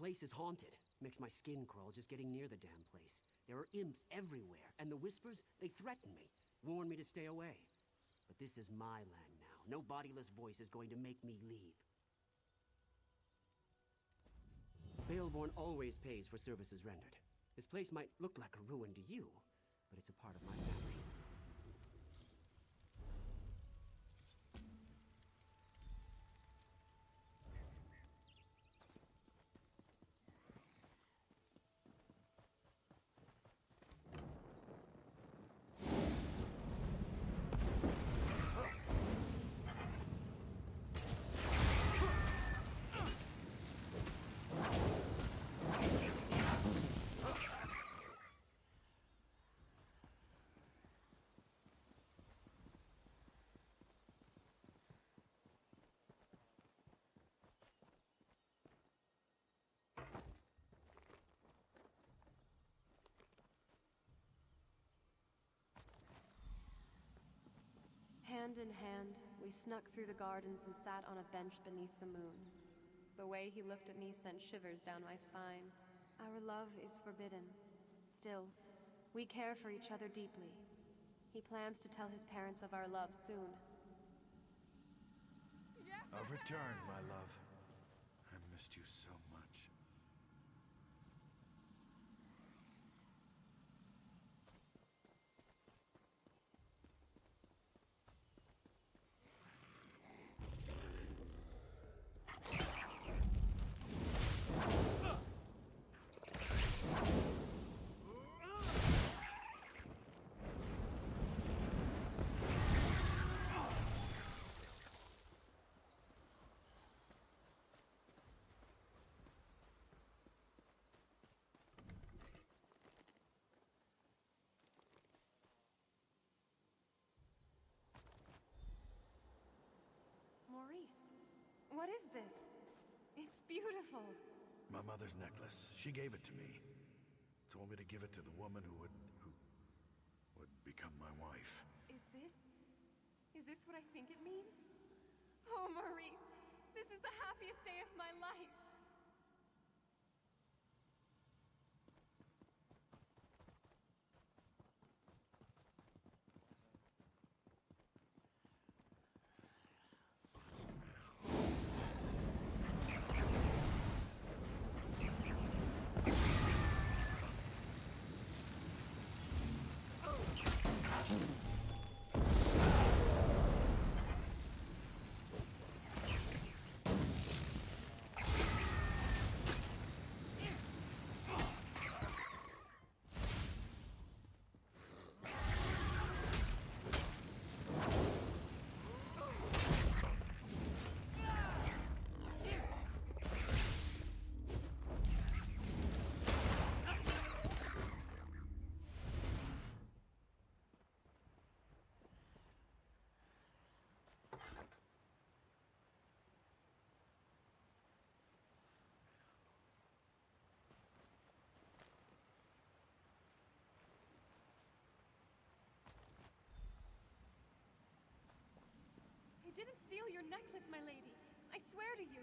place is haunted. Makes my skin crawl just getting near the damn place. There are imps everywhere, and the whispers, they threaten me. Warn me to stay away. But this is my land now. No bodiless voice is going to make me leave. Baelborne always pays for services rendered. This place might look like a ruin to you, but it's a part of my family. Hand in hand, we snuck through the gardens and sat on a bench beneath the moon. The way he looked at me sent shivers down my spine. Our love is forbidden. Still, we care for each other deeply. He plans to tell his parents of our love soon. I've returned, my love. I missed you so much. Maurice, what is this? It's beautiful. My mother's necklace. She gave it to me. Told me to give it to the woman who would become my wife. Is this what I think it means? Oh, Maurice, this is the happiest day of my life. I didn't steal your necklace, my lady. I swear to you.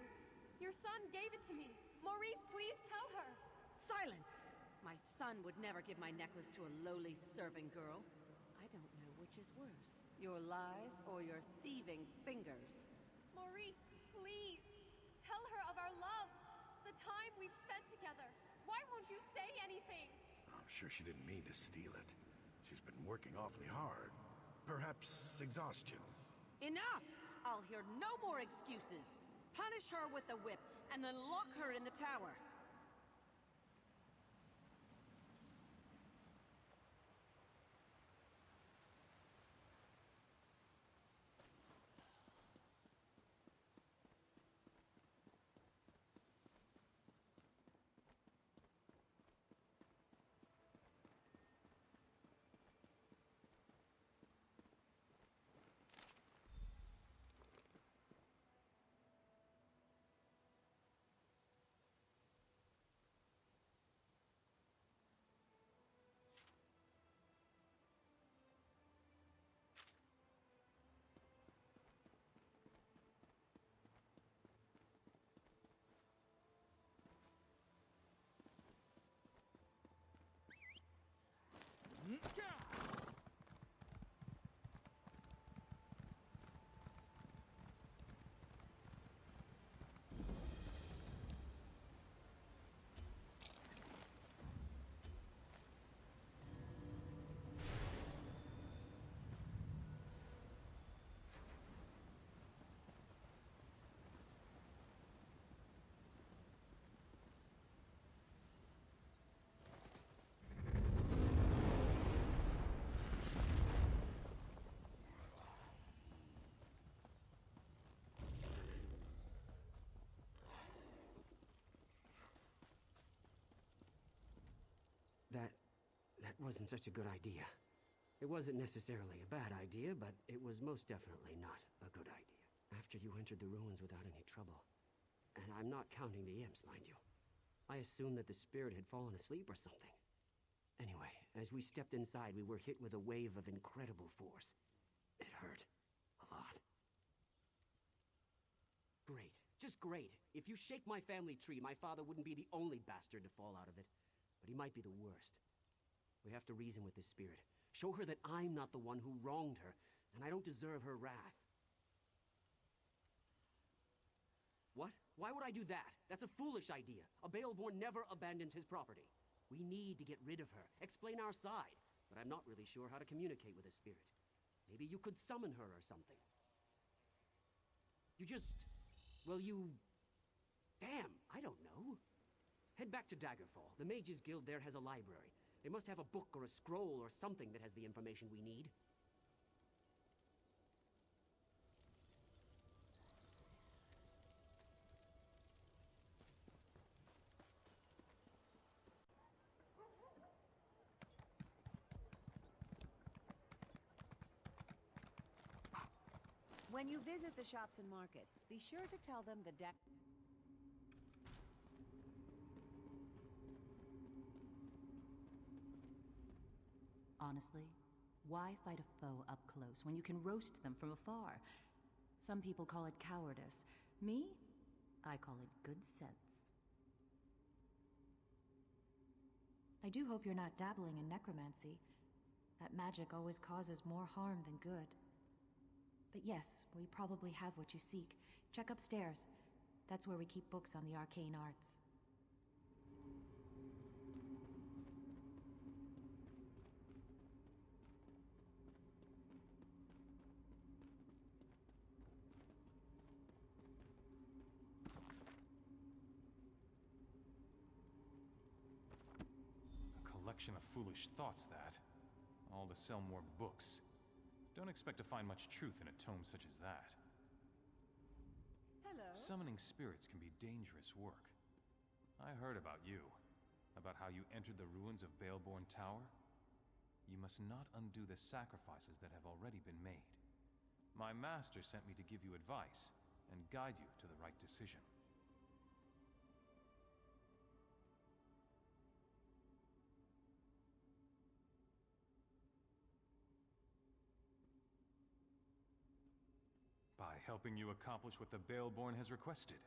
Your son gave it to me. Maurice, please tell her. Silence! My son would never give my necklace to a lowly serving girl. I don't know which is worse, your lies or your thieving fingers. Maurice, please. Tell her of our love. The time we've spent together. Why won't you say anything? I'm sure she didn't mean to steal it. She's been working awfully hard. Perhaps exhaustion. Enough! I'll hear no more excuses. Punish her with the whip, and then lock her in the tower. wasn't such a good idea. It wasn't necessarily a bad idea, but it was most definitely not a good idea. After you entered the ruins without any trouble. And I'm not counting the imps, mind you. I assumed that the spirit had fallen asleep or something. Anyway, as we stepped inside, we were hit with a wave of incredible force. It hurt. A lot. Great. Just great. If you shake my family tree, my father wouldn't be the only bastard to fall out of it. But he might be the worst. We have to reason with this spirit. Show her that I'm not the one who wronged her, and I don't deserve her wrath. What? Why would I do that? That's a foolish idea. A Baelborne never abandons his property. We need to get rid of her, explain our side. But I'm not really sure how to communicate with a spirit. Maybe you could summon her or something. You just... well, you... damn, I don't know. Head back to Daggerfall. The Mages Guild there has a library. They must have a book or a scroll or something that has the information we need. When you visit the shops and markets, be sure to tell them the deck... Honestly, why fight a foe up close when you can roast them from afar? Some people call it cowardice. Me? I call it good sense. I do hope you're not dabbling in necromancy. That magic always causes more harm than good. But yes, we probably have what you seek. Check upstairs. That's where we keep books on the arcane arts. A collection of foolish thoughts, that. All to sell more books. Don't expect to find much truth in a tome such as that. Hello? Summoning spirits can be dangerous work. I heard about you. About how you entered the ruins of Baelborne Tower. You must not undo the sacrifices that have already been made. My master sent me to give you advice and guide you to the right decision. By helping you accomplish what the Baelborne has requested.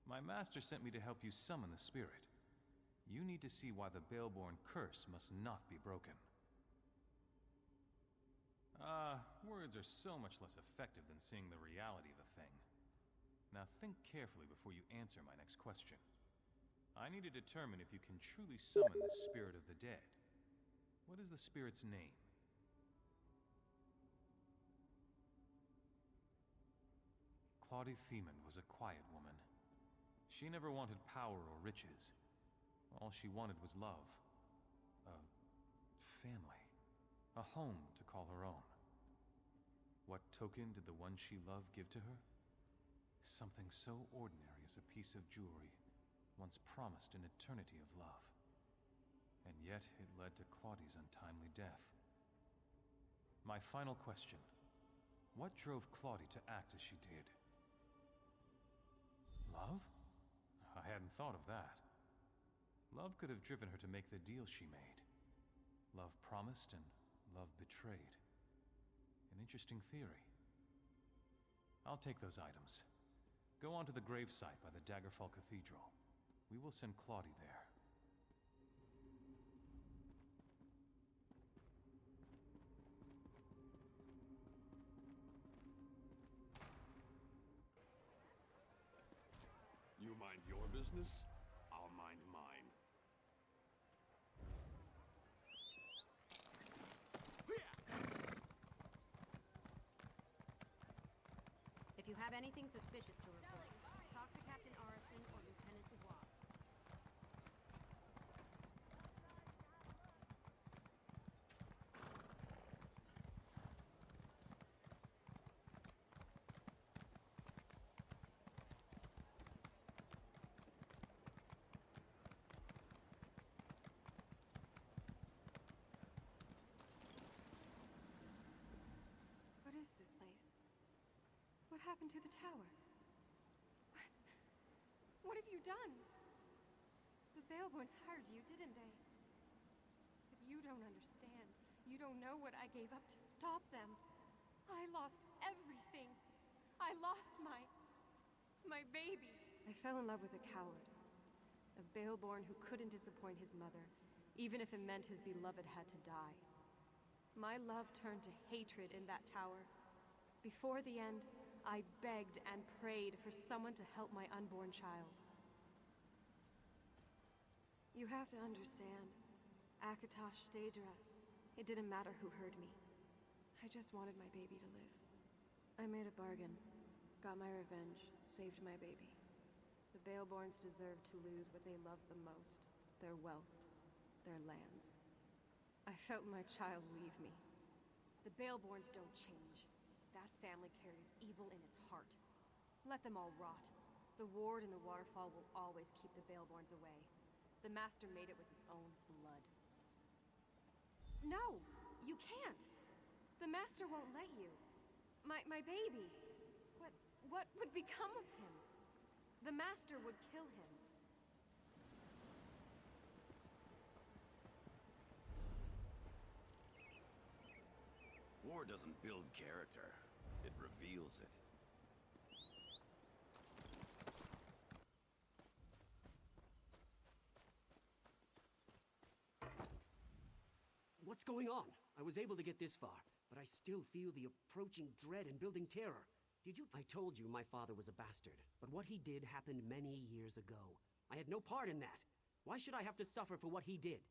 My master sent me to help you summon the spirit. You need to see why the Baelborne curse must not be broken. Words are so much less effective than seeing the reality of the thing. Now think carefully before you answer my next question. I need to determine if you can truly summon the spirit of the dead. What is the spirit's name? Claudie was a quiet woman. She never wanted power or riches. All she wanted was love. A family. A home to call her own. What token did the one she loved give to her? Something so ordinary as a piece of jewelry, once promised an eternity of love. And yet it led to Claudie's untimely death. My final question. What drove Claudie to act as she did? Love? I hadn't thought of that. Love could have driven her to make the deal she made. Love promised and love betrayed. An interesting theory. I'll take those items. Go on to the gravesite by the Daggerfall Cathedral. We will send Claudie there. You mind your business, I'll mind mine. If you have anything suspicious to report, talk to Captain Arison or Lieutenant Dubois. happened to the tower? What have you done? The Baelbornes hired you, didn't they? But you don't understand. You don't know what I gave up to stop them. I lost everything. I lost my baby. I fell in love with a coward. A Baelborne who couldn't disappoint his mother, even if it meant his beloved had to die. My love turned to hatred in that tower. Before the end, I begged and prayed for someone to help my unborn child. You have to understand. Accusation, it didn't matter who heard me. I just wanted my baby to live. I made a bargain, got my revenge, saved my baby. The Baelbornes deserved to lose what they loved the most. Their wealth, their lands. I felt my child leave me. The Baelbornes don't change. That family carries evil in its heart. Let them all rot. The ward and the waterfall will always keep the Baelbornes away. The Master made it with his own blood. No! You can't! The Master won't let you. My baby. What would become of him? The Master would kill him. War doesn't build character. It reveals it. What's going on? I was able to get this far, but I still feel the approaching dread and building terror. I told you my father was a bastard, but what he did happened many years ago. I had no part in that. Why should I have to suffer for what he did?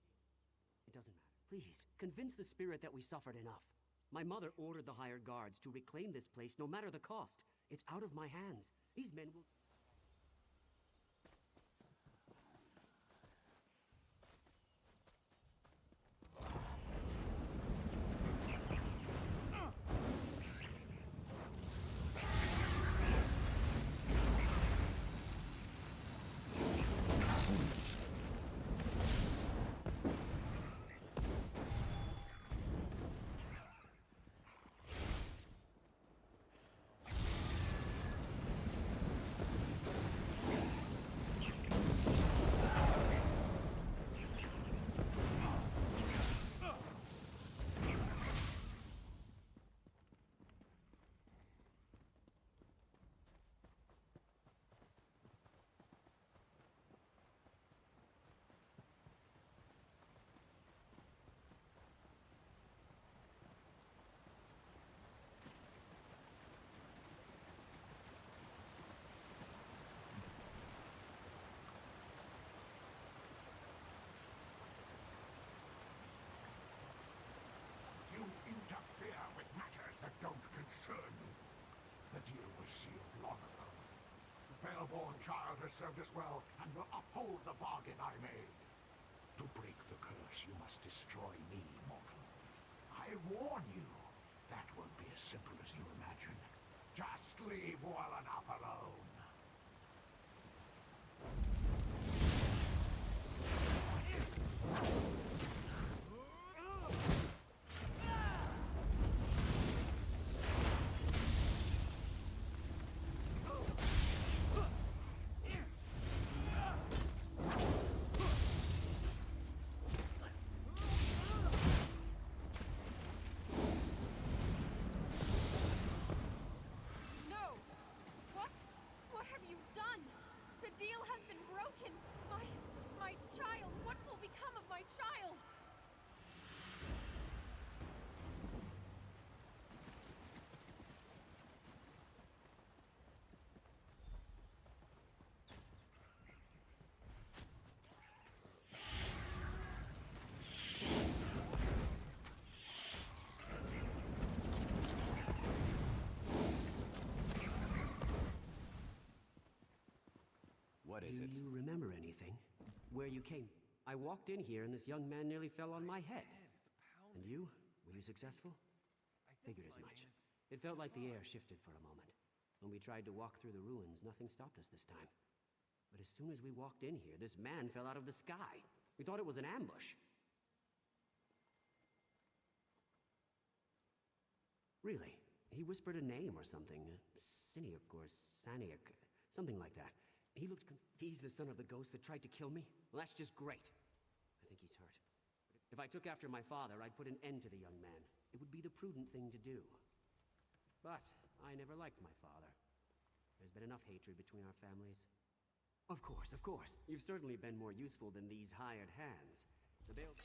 It doesn't matter. Please, convince the spirit that we suffered enough. My mother ordered the hired guards to reclaim this place no matter the cost. It's out of my hands. These men will... Interfere with matters that don't concern you. The deal was sealed long ago. The Baelborne child has served us well and will uphold the bargain I made. To break the curse, you must destroy me, mortal. I warn you, that won't be as simple as you imagine. Just leave well enough alone. What is it? Do you remember anything? Where you came? I walked in here and this young man nearly fell on my head. And you? Were you successful? Figured as much. It felt like the air shifted for a moment. When we tried to walk through the ruins, nothing stopped us this time. But as soon as we walked in here, this man fell out of the sky. We thought it was an ambush. Really? He whispered a name or something. Tsiniuc or Tsiniuc, something like that. He looked he's the son of the ghost that tried to kill me? Well, that's just great. I think he's hurt. If I took after my father, I'd put an end to the young man. It would be the prudent thing to do. But I never liked my father. There's been enough hatred between our families. Of course, of course. You've certainly been more useful than these hired hands. The Bale...